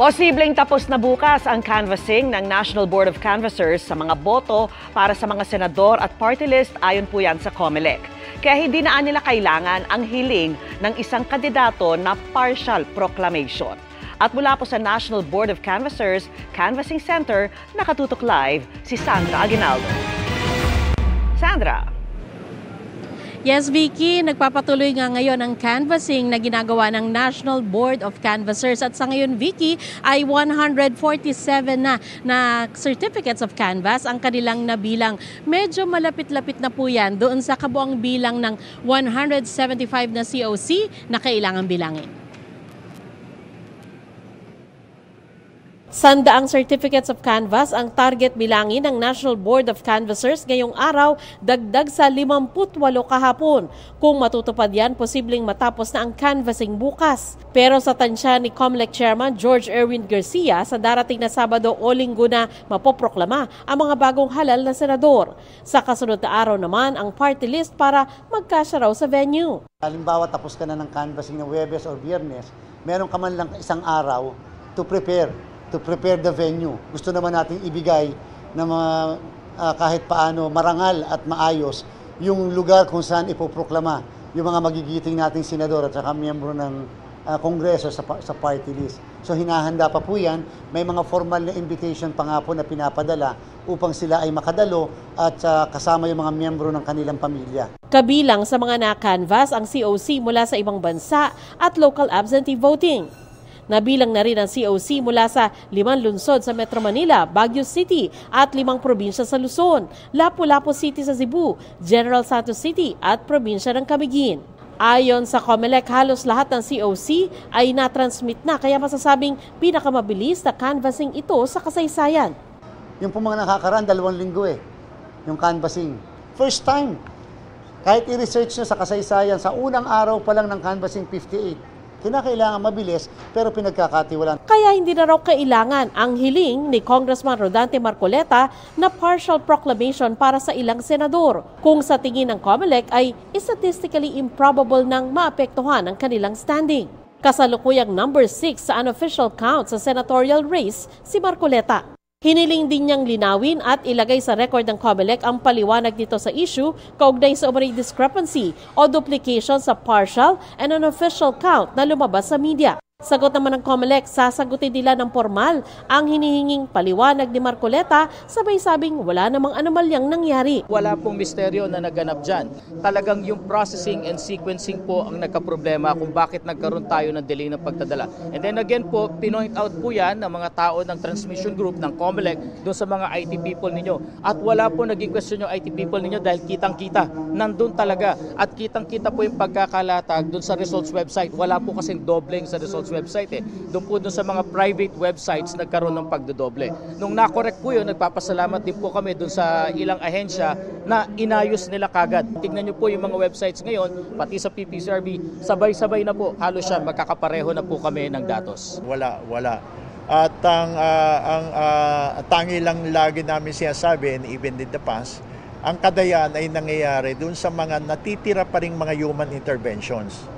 Posibleng tapos na bukas ang canvassing ng National Board of Canvassers sa mga boto para sa mga senador at party list ayon po yan sa COMELEC. Kaya hindi na nila kailangan ang hiling ng isang kandidato na partial proclamation. At mula po sa National Board of Canvassers Canvassing Center, nakatutok live si Sandra Aguinaldo. Sandra. Yes, Vicky, nagpapatuloy nga ngayon ang canvassing na ginagawa ng National Board of Canvassers. At sa ngayon, Vicky, ay 147 na certificates of canvass ang kanilang nabilang. Medyo malapit-lapit na po yan doon sa kabuang bilang ng 175 na COC na kailangan bilangin. Sandaang certificates of canvass ang target bilangin ng National Board of Canvassers ngayong araw, dagdag sa 58 kahapon. Kung matutupad yan, posibleng matapos na ang canvassing bukas. Pero sa tansya ni COMELEC Chairman George Erwin Garcia, sa darating na Sabado o Linggo na mapoproklama ang mga bagong halal na senador. Sa kasunod na araw naman ang party list para magkasya raw sa venue. Halimbawa, tapos ka na ng canvassing ng Huwebes or Biyernes, meron ka man lang isang araw to prepare the venue. Gusto naman nating ibigay na kahit paano marangal at maayos yung lugar kung saan ipoproklama yung mga magigiting nating senador at saka miyembro ng Kongreso sa party list. So hinahanda pa po yan. May mga formal na invitation pa nga po na pinapadala upang sila ay makadalo at kasama yung mga miyembro ng kanilang pamilya. Kabilang sa mga na-canvass ang COC mula sa ibang bansa at local absentee voting. Nabilang na rin ang COC mula sa 5 lungsod sa Metro Manila, Baguio City at 5 probinsya sa Luzon, Lapu-Lapu City sa Cebu, General Santos City at probinsya ng Camiguin. Ayon sa COMELEC, halos lahat ng COC ay na-transmit na kaya masasabing pinakamabilis na canvassing ito sa kasaysayan. Yung po mga nakakaraan, 2 linggo yung canvassing. First time. Kahit i-research nyo sa kasaysayan, sa unang araw pa lang ng canvassing 58. Kinakailangan mabilis pero pinagkakatiwalaan. Kaya hindi na raw kailangan ang hiling ni Congressman Rodante Marcoleta na partial proclamation para sa ilang senador kung sa tingin ng COMELEC ay statistically improbable nang maapektuhan ang kanilang standing. Kasalukuyang number 6 sa unofficial count sa senatorial race si Marcoleta. Hiniling din niyang linawin at ilagay sa record ng COMELEC ang paliwanag nito sa issue kaugnay sa umano'y discrepancy o duplication sa partial and unofficial count na lumabas sa media. Sagot naman ng COMELEC, sasagutin nila ng formal ang hinihinging paliwanag ni Marcoleta, sabay sabing wala namang anomalyang nangyari. Wala pong misteryo na naganap dyan. Talagang yung processing and sequencing po ang nagkaproblema kung bakit nagkaroon tayo ng delay ng pagdadala. And then again po, pinoint out po yan ng mga tao ng transmission group ng COMELEC doon sa mga IT people ninyo. At wala po naging question yung IT people ninyo dahil kitang-kita. Nandun talaga. At kitang-kita po yung pagkakalatag doon sa results website. Wala po kasing doubling sa results website Doon sa mga private websites nagkaroon ng pagdodoble. Nung nakorek po yun, nagpapasalamat din po kami doon sa ilang ahensya na inayos nila kagad. Tingnan nyo po yung mga websites ngayon, pati sa PPCRB, sabay-sabay na po, halos siya, magkakapareho na po kami ng datos. Wala. At ang tangi lang lagi namin sinasabi, and even in the past, ang kadayan ay nangyayari doon sa mga natitira pa ring mga human interventions.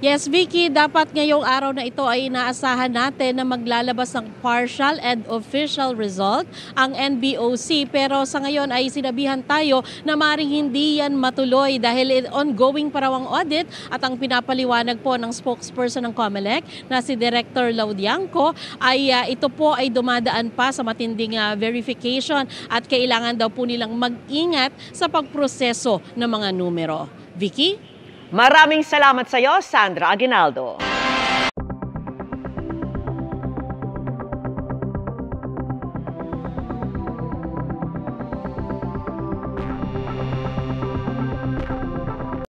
Yes, Vicky, dapat ngayong araw na ito ay inaasahan natin na maglalabas ng partial and official result ang NBOC. Pero sa ngayon ay sinabihan tayo na maaaring hindi yan matuloy dahil ongoing pa raw ang audit at ang pinapaliwanag po ng spokesperson ng COMELEC na si Director Laudianco ay ito po ay dumadaan pa sa matinding verification at kailangan daw po nilang mag-ingat sa pagproseso ng mga numero. Vicky? Maraming salamat sa iyo, Sandra Aguinaldo.